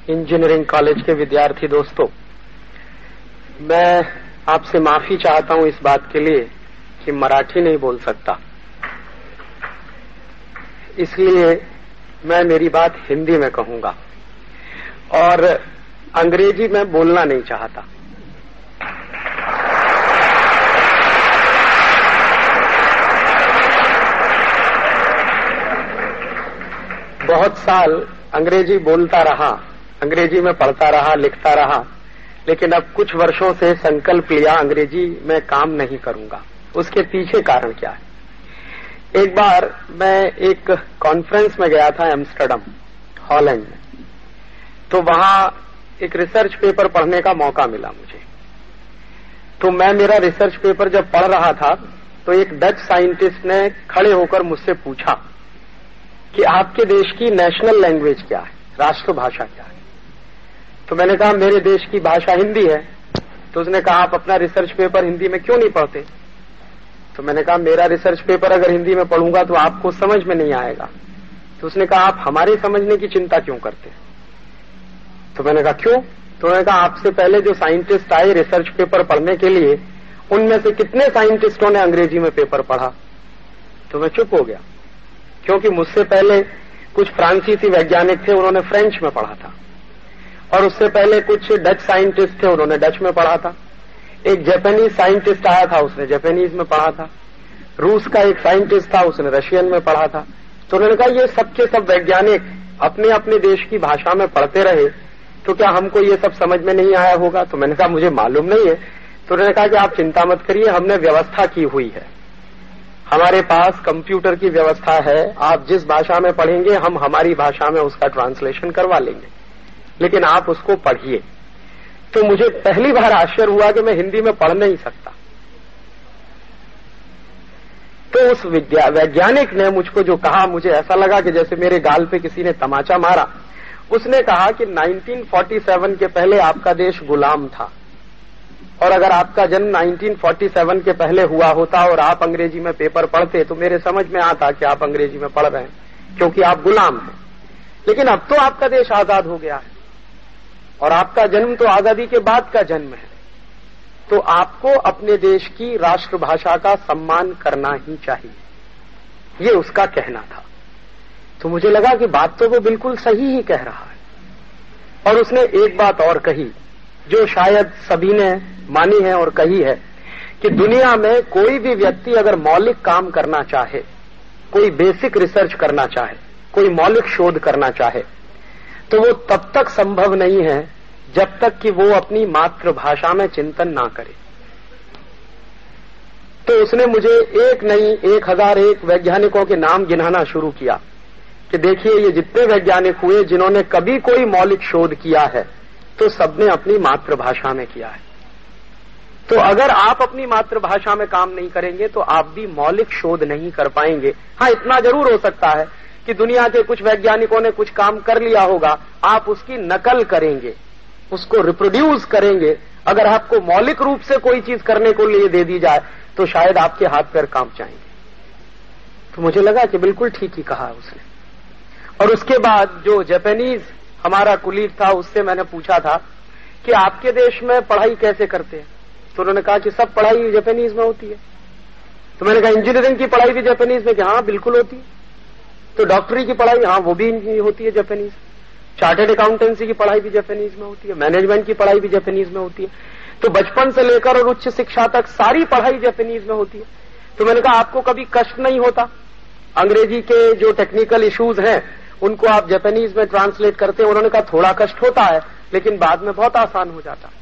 Engineering college के विद्यार्थी दोस्तों, मैं आपसे माफी चाहता हूं इस बात के लिए कि मराठी नहीं बोल सकता, इसलिए मैं मेरी बात हिंदी में कहूंगा और अंग्रेजी में बोलना नहीं चाहता। बहुत साल अंग्रेजी बोलता रहा, अंग्रेजी में पढ़ता रहा, लिखता रहा, लेकिन अब कुछ वर्षों से संकल्प लिया अंग्रेजी में काम नहीं करूंगा। उसके पीछे कारण क्या है? एक बार मैं एक कॉन्फ्रेंस में गया था एम्स्टर्डम, हॉलैंड में, तो वहां एक रिसर्च पेपर पढ़ने का मौका मिला मुझे। तो मैं मेरा रिसर्च पेपर जब पढ़ रहा था तो एक डच साइंटिस्ट ने खड़े होकर मुझसे पूछा कि आपके देश की नेशनल लैंग्वेज क्या है, राष्ट्रभाषा क्या है? तो मैंने कहा मेरे देश की भाषा हिंदी है। तो उसने कहा आप अपना रिसर्च पेपर हिंदी में क्यों नहीं पढ़ते? तो मैंने कहा मेरा रिसर्च पेपर अगर हिंदी में पढ़ूंगा तो आपको समझ में नहीं आएगा। तो उसने कहा आप हमारे समझने की चिंता क्यों करते? तो मैंने कहा क्यों? तो उन्होंने कहा आपसे पहले जो साइंटिस्ट आए रिसर्च पेपर पढ़ने के लिए, उनमें से कितने साइंटिस्टों ने अंग्रेजी में पेपर पढ़ा? तो मैं चुप हो गया, क्योंकि मुझसे पहले कुछ फ्रांसीसी वैज्ञानिक थे, उन्होंने फ्रेंच में पढ़ा था, और उससे पहले कुछ डच साइंटिस्ट थे, उन्होंने डच में पढ़ा था। एक जापानीज साइंटिस्ट आया था, उसने जापानीज में पढ़ा था। रूस का एक साइंटिस्ट था, उसने रशियन में पढ़ा था। तो उन्होंने कहा ये सबके सब वैज्ञानिक अपने अपने देश की भाषा में पढ़ते रहे, तो क्या हमको ये सब समझ में नहीं आया होगा? तो मैंने कहा मुझे मालूम नहीं है। तो उन्होंने कहा कि आप चिंता मत करिए, हमने व्यवस्था की हुई है, हमारे पास कंप्यूटर की व्यवस्था है, आप जिस भाषा में पढ़ेंगे हम हमारी भाषा में उसका ट्रांसलेशन करवा लेंगे, लेकिन आप उसको पढ़िए। तो मुझे पहली बार आश्चर्य हुआ कि मैं हिंदी में पढ़ नहीं सकता। तो उस वैज्ञानिक ने मुझको जो कहा, मुझे ऐसा लगा कि जैसे मेरे गाल पे किसी ने तमाचा मारा। उसने कहा कि 1947 के पहले आपका देश गुलाम था, और अगर आपका जन्म 1947 के पहले हुआ होता और आप अंग्रेजी में पेपर पढ़ते तो मेरे समझ में आता कि आप अंग्रेजी में पढ़ रहे हैं, क्योंकि आप गुलाम हैं। लेकिन अब तो आपका देश आजाद हो गया है, और आपका जन्म तो आजादी के बाद का जन्म है, तो आपको अपने देश की राष्ट्रभाषा का सम्मान करना ही चाहिए, ये उसका कहना था। तो मुझे लगा कि बात तो वो बिल्कुल सही ही कह रहा है। और उसने एक बात और कही जो शायद सभी ने मानी है और कही है कि दुनिया में कोई भी व्यक्ति अगर मौलिक काम करना चाहे, कोई बेसिक रिसर्च करना चाहे, कोई मौलिक शोध करना चाहे, तो वो तब तक संभव नहीं है जब तक कि वो अपनी मातृभाषा में चिंतन ना करे। तो उसने मुझे एक नहीं 1001 वैज्ञानिकों के नाम गिनाना शुरू किया कि देखिए ये जितने वैज्ञानिक हुए जिन्होंने कभी कोई मौलिक शोध किया है, तो सबने अपनी मातृभाषा में किया है। तो अगर आप अपनी मातृभाषा में काम नहीं करेंगे तो आप भी मौलिक शोध नहीं कर पाएंगे। हाँ, इतना जरूर हो सकता है कि दुनिया के कुछ वैज्ञानिकों ने कुछ काम कर लिया होगा, आप उसकी नकल करेंगे, उसको रिप्रोड्यूस करेंगे। अगर आपको मौलिक रूप से कोई चीज करने को लिए दे दी जाए तो शायद आपके हाथ पैर कांप जाएंगे। तो मुझे लगा कि बिल्कुल ठीक ही कहा उसने। और उसके बाद जो जापानीज हमारा कुलीग था, उससे मैंने पूछा था कि आपके देश में पढ़ाई कैसे करते हैं? तो उन्होंने कहा कि सब पढ़ाई जापानीज में होती है। तो मैंने कहा इंजीनियरिंग की पढ़ाई भी जापानीज में? कि हाँ बिल्कुल होती है। तो डॉक्टरी की पढ़ाई? हाँ वो भी होती है जापानीज। चार्टर्ड अकाउंटेंसी की पढ़ाई भी जापानीज में होती है, मैनेजमेंट की पढ़ाई भी जापानीज में होती है। तो बचपन से लेकर और उच्च शिक्षा तक सारी पढ़ाई जापानीज में होती है। तो मैंने कहा आपको कभी कष्ट नहीं होता? अंग्रेजी के जो टेक्निकल इश्यूज हैं उनको आप जापानीज में ट्रांसलेट करते हैं? उन्होंने कहा थोड़ा कष्ट होता है, लेकिन बाद में बहुत आसान हो जाता है।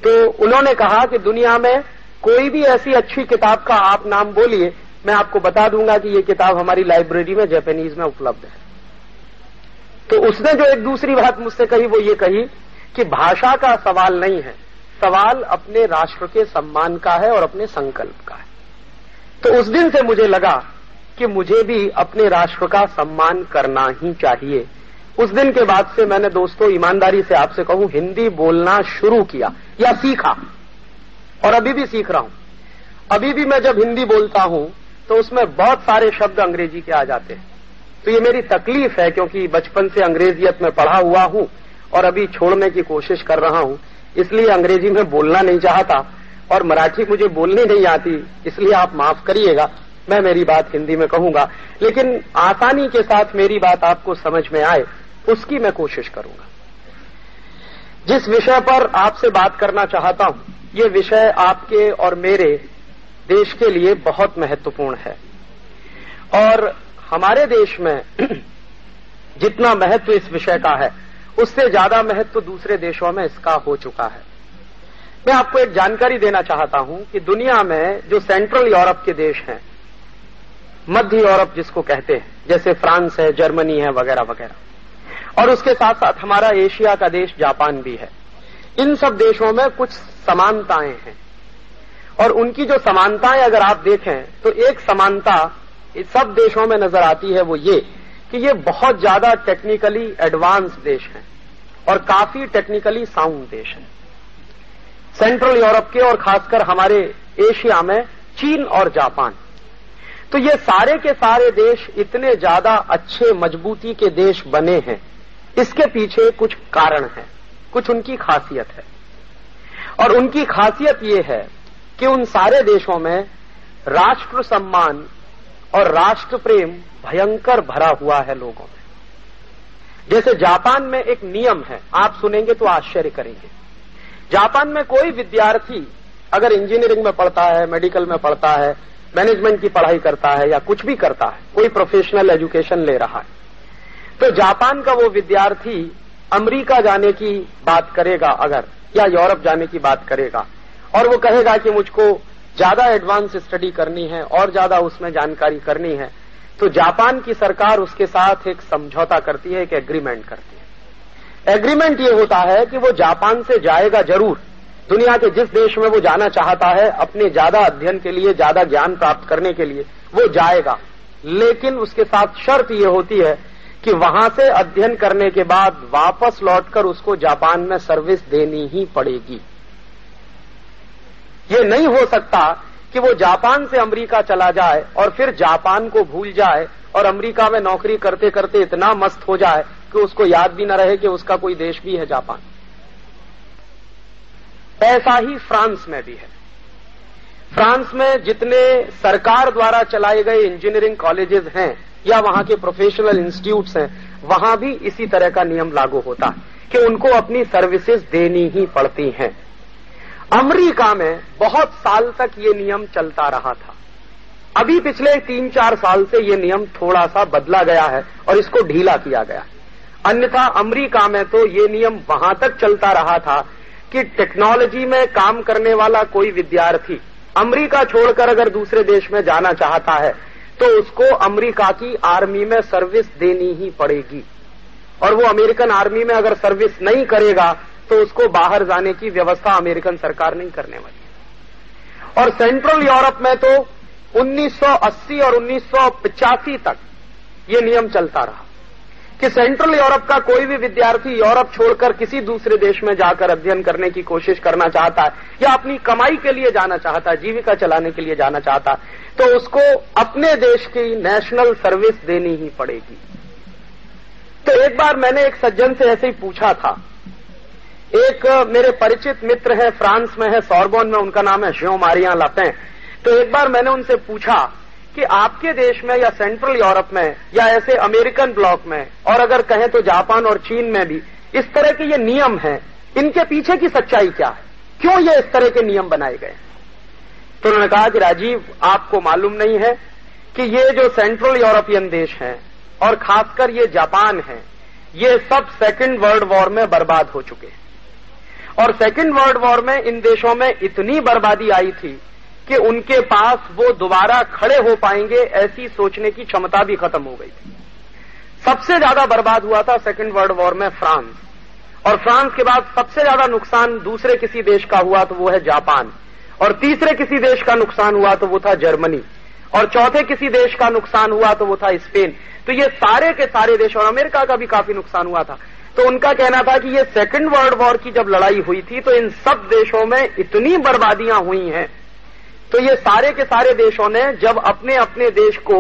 तो उन्होंने कहा कि दुनिया में कोई भी ऐसी अच्छी किताब का आप नाम बोलिए, मैं आपको बता दूंगा कि ये किताब हमारी लाइब्रेरी में जापानीज में उपलब्ध है। तो उसने जो एक दूसरी बात मुझसे कही वो ये कही कि भाषा का सवाल नहीं है, सवाल अपने राष्ट्र के सम्मान का है और अपने संकल्प का है। तो उस दिन से मुझे लगा कि मुझे भी अपने राष्ट्र का सम्मान करना ही चाहिए। उस दिन के बाद से मैंने दोस्तों ईमानदारी से आपसे कहूं हिंदी बोलना शुरू किया या सीखा, और अभी भी सीख रहा हूं। अभी भी मैं जब हिंदी बोलता हूं तो उसमें बहुत सारे शब्द अंग्रेजी के आ जाते हैं, तो ये मेरी तकलीफ है, क्योंकि बचपन से अंग्रेजियत में पढ़ा हुआ हूं और अभी छोड़ने की कोशिश कर रहा हूं, इसलिए अंग्रेजी में बोलना नहीं चाहता और मराठी मुझे बोलनी नहीं आती, इसलिए आप माफ करिएगा, मैं मेरी बात हिंदी में कहूंगा, लेकिन आसानी के साथ मेरी बात आपको समझ में आए उसकी मैं कोशिश करूंगा। जिस विषय पर आपसे बात करना चाहता हूं, ये विषय आपके और मेरे देश के लिए बहुत महत्वपूर्ण है और हमारे देश में जितना महत्व इस विषय का है उससे ज्यादा महत्व दूसरे देशों में इसका हो चुका है। मैं आपको एक जानकारी देना चाहता हूं कि दुनिया में जो सेंट्रल यूरोप के देश हैं, मध्य यूरोप जिसको कहते हैं, जैसे फ्रांस है, जर्मनी है, वगैरह वगैरह, और उसके साथ साथ हमारा एशिया का देश जापान भी है, इन सब देशों में कुछ समानताएं हैं और उनकी जो समानताएं अगर आप देखें तो एक समानता इस सब देशों में नजर आती है, वो ये कि ये बहुत ज्यादा टेक्निकली एडवांस देश हैं और काफी टेक्निकली साउंड देश हैं। सेंट्रल यूरोप के और खासकर हमारे एशिया में चीन और जापान, तो ये सारे के सारे देश इतने ज्यादा अच्छे मजबूती के देश बने हैं, इसके पीछे कुछ कारण है, कुछ उनकी खासियत है। और उनकी खासियत ये है कि उन सारे देशों में राष्ट्र सम्मान और राष्ट्र प्रेम भयंकर भरा हुआ है लोगों में। जैसे जापान में एक नियम है, आप सुनेंगे तो आश्चर्य करेंगे। जापान में कोई विद्यार्थी अगर इंजीनियरिंग में पढ़ता है, मेडिकल में पढ़ता है, मैनेजमेंट की पढ़ाई करता है या कुछ भी करता है, कोई प्रोफेशनल एजुकेशन ले रहा है, तो जापान का वो विद्यार्थी अमेरिका जाने की बात करेगा अगर, या यूरोप जाने की बात करेगा और वो कहेगा कि मुझको ज्यादा एडवांस स्टडी करनी है और ज्यादा उसमें जानकारी करनी है, तो जापान की सरकार उसके साथ एक समझौता करती है, एक एग्रीमेंट करती है। एग्रीमेंट ये होता है कि वो जापान से जाएगा जरूर, दुनिया के जिस देश में वो जाना चाहता है अपने ज्यादा अध्ययन के लिए, ज्यादा ज्ञान प्राप्त करने के लिए वो जाएगा, लेकिन उसके साथ शर्त ये होती है कि वहां से अध्ययन करने के बाद वापस लौटकर उसको जापान में सर्विस देनी ही पड़ेगी। ये नहीं हो सकता कि वो जापान से अमेरिका चला जाए और फिर जापान को भूल जाए और अमेरिका में नौकरी करते करते इतना मस्त हो जाए कि उसको याद भी न रहे कि उसका कोई देश भी है जापान। ऐसा ही फ्रांस में भी है। फ्रांस में जितने सरकार द्वारा चलाए गए इंजीनियरिंग कॉलेजेस हैं या वहां के प्रोफेशनल इंस्टीट्यूट्स हैं, वहां भी इसी तरह का नियम लागू होता है कि उनको अपनी सर्विसेज देनी ही पड़ती हैं। अमेरिका में बहुत साल तक ये नियम चलता रहा था। अभी पिछले 3-4 साल से ये नियम थोड़ा सा बदला गया है और इसको ढीला किया गया है। अन्यथा अमेरिका में तो ये नियम वहां तक चलता रहा था कि टेक्नोलॉजी में काम करने वाला कोई विद्यार्थी अमेरिका छोड़कर अगर दूसरे देश में जाना चाहता है तो उसको अमेरिका की आर्मी में सर्विस देनी ही पड़ेगी, और वो अमेरिकन आर्मी में अगर सर्विस नहीं करेगा तो उसको बाहर जाने की व्यवस्था अमेरिकन सरकार नहीं करने वाली। और सेंट्रल यूरोप में तो 1980 और 1985 तक ये नियम चलता रहा कि सेंट्रल यूरोप का कोई भी विद्यार्थी यूरोप छोड़कर किसी दूसरे देश में जाकर अध्ययन करने की कोशिश करना चाहता है या अपनी कमाई के लिए जाना चाहता है, जीविका चलाने के लिए जाना चाहता है, तो उसको अपने देश की नेशनल सर्विस देनी ही पड़ेगी। तो एक बार मैंने एक सज्जन से ऐसे ही पूछा था, एक मेरे परिचित मित्र है, फ्रांस में है, सोरबोन में, उनका नाम है जेan-मारी लपें। तो एक बार मैंने उनसे पूछा कि आपके देश में या सेंट्रल यूरोप में या ऐसे अमेरिकन ब्लॉक में और अगर कहें तो जापान और चीन में भी इस तरह के ये नियम हैं, इनके पीछे की सच्चाई क्या है, क्यों ये इस तरह के नियम बनाए गए? तो उन्होंने कहा कि राजीव, आपको मालूम नहीं है कि ये जो सेंट्रल यूरोपियन देश हैं और खासकर ये जापान है, ये सब सेकेंड वर्ल्ड वॉर में बर्बाद हो चुके हैं। और सेकेंड वर्ल्ड वॉर में इन देशों में इतनी बर्बादी आई थी कि उनके पास वो दोबारा खड़े हो पाएंगे ऐसी सोचने की क्षमता भी खत्म हो गई थी। सबसे ज्यादा बर्बाद हुआ था सेकेंड वर्ल्ड वॉर में फ्रांस, और फ्रांस के बाद सबसे ज्यादा नुकसान दूसरे किसी देश का हुआ तो वो है जापान, और तीसरे किसी देश का नुकसान हुआ तो वो था जर्मनी, और चौथे किसी देश का नुकसान हुआ तो वो था स्पेन। तो ये सारे के सारे देश, और अमेरिका का भी काफी नुकसान हुआ था। तो उनका कहना था कि ये सेकेंड वर्ल्ड वॉर की जब लड़ाई हुई थी तो इन सब देशों में इतनी बर्बादियां हुई हैं, तो ये सारे के सारे देशों ने जब अपने अपने देश को